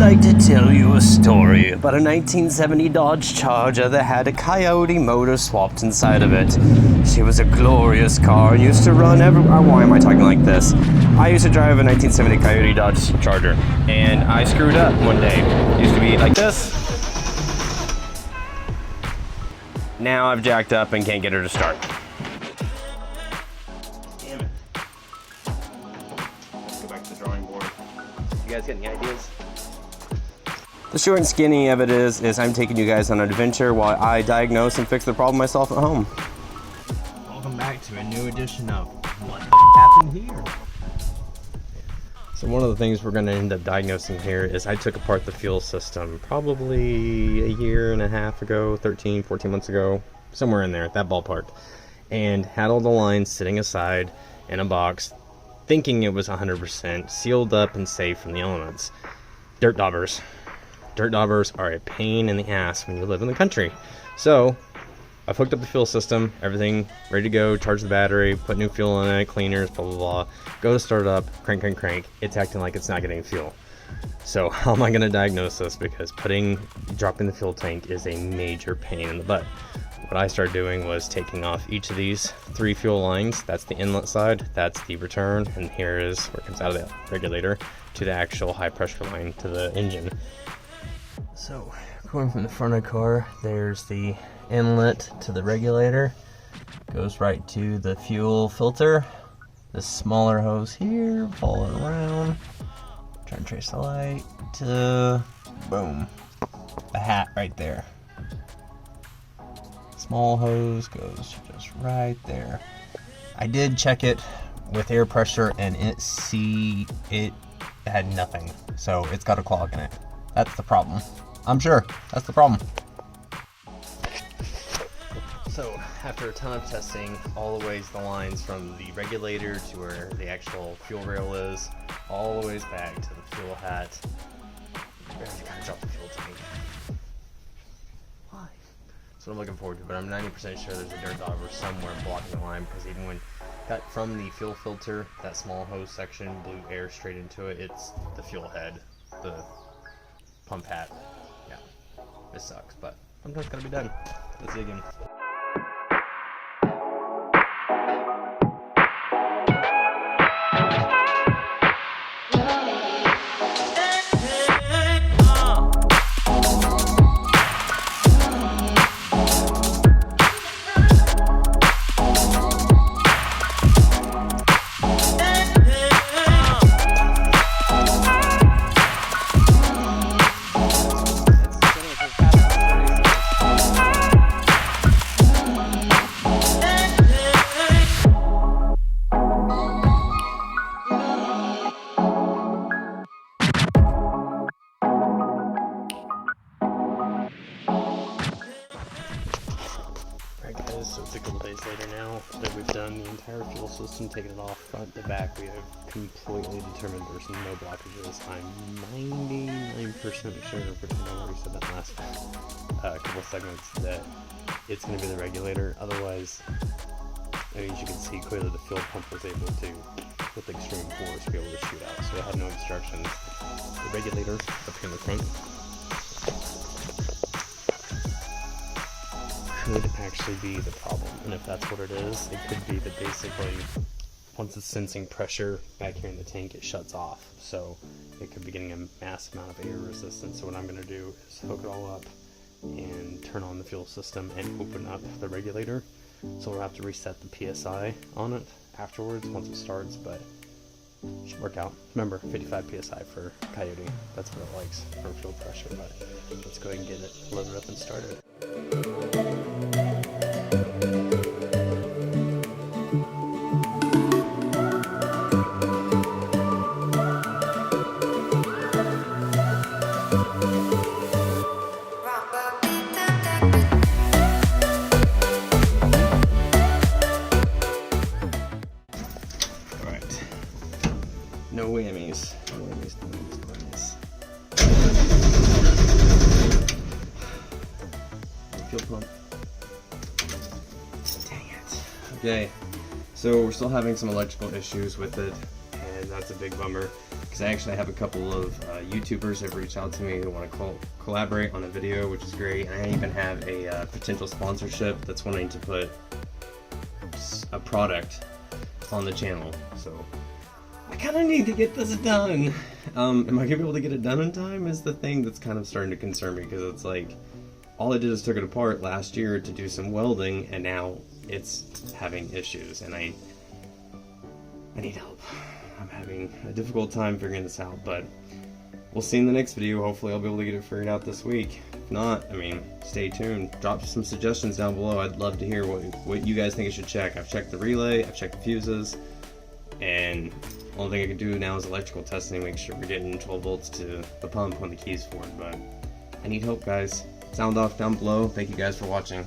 like to tell you a story about a 1970 Dodge Charger that had a Coyote motor swapped inside of it. She was a glorious car and used to run everywhere. Why am I talking like this? I used to drive a 1970 Coyote Dodge Charger, and I screwed up one day. It used to be like this. Now I've jacked up and can't get her to start. Damn it. Let's go back to the drawing board. You guys got any ideas? The short and skinny of it is I'm taking you guys on an adventure while I diagnose and fix the problem myself at home. Welcome back to a new edition of What Happened Here? So one of the things we're going to end up diagnosing here is I took apart the fuel system probably a year and a half ago, 13, 14 months ago, somewhere in there, that ballpark, and had all the lines sitting aside in a box, thinking it was 100% sealed up and safe from the elements. Dirt daubers. Dirt daubers are a pain in the ass when you live in the country. So I've hooked up the fuel system, everything ready to go, charge the battery, put new fuel in it, cleaners, blah, blah, blah. Go to start it up, crank, crank, crank. It's acting like it's not getting fuel. So how am I going to diagnose this? Because dropping the fuel tank is a major pain in the butt. What I started doing was taking off each of these 3 fuel lines. That's the inlet side, that's the return, and here is where it comes out of the regulator to the actual high pressure line to the engine. So going from the front of the car, there's the inlet to the regulator, goes right to the fuel filter. This smaller hose here, follow it around, try and trace the light to, boom, a hat right there. Small hose goes just right there. I did check it with air pressure and it had nothing, so it's got a clog in it. That's the problem. I'm sure that's the problem. So after a ton of testing, all the ways the lines from the regulator to where the actual fuel rail is, all the ways back to the fuel hat. You gotta drop the fuel tank. Why? That's what I'm looking forward to, but I'm 90% sure there's a dirt dauber somewhere blocking the line, because even when that from the fuel filter, that small hose section blew air straight into it, it's the fuel head, the pump hat. Yeah, this sucks, but sometimes it's gotta be done. Let's dig in. So it's a couple days later now that we've done the entire fuel system, taken it off front to back. We have completely determined there's no blockages. I'm 99% sure, but I already said that last couple segments, that it's going to be the regulator. Otherwise, I mean, as you can see clearly, the fuel pump was able to, with extreme force, be able to shoot out. So it had no obstructions. The regulator up here in the front could actually be the problem, and if that's what it is, it could be that basically once it's sensing pressure back here in the tank, it shuts off, so it could be getting a massive amount of air resistance. So what I'm going to do is hook it all up and turn on the fuel system and open up the regulator, so we'll have to reset the PSI on it afterwards once it starts, but it should work out. Remember, 55 PSI for Coyote, that's what it likes for fuel pressure. But let's go ahead and get it loaded up and started. Alright, no whammies, no whammies, no whammies, no whammies. Fuel pump. Dang it. Okay, so we're still having some electrical issues with it, and that's a big bummer. because I actually have a couple of YouTubers that have reached out to me who want to collaborate on a video, which is great. And I even have a potential sponsorship that's wanting to put a product on the channel. So I kind of need to get this done. Am I gonna be able to get it done in time is the thing that's kind of starting to concern me, because it's like all I did is took it apart last year to do some welding, and now it's having issues, and I need help. I'm having a difficult time figuring this out, but we'll see in the next video. Hopefully I'll be able to get it figured out this week. If not, I mean, stay tuned. Drop some suggestions down below. I'd love to hear what you guys think I should check. I've checked the relay, I've checked the fuses, and the only thing I can do now is electrical testing, make sure we're getting 12 volts to the pump when the key's forward. But I need help, guys. Sound off down below. Thank you guys for watching.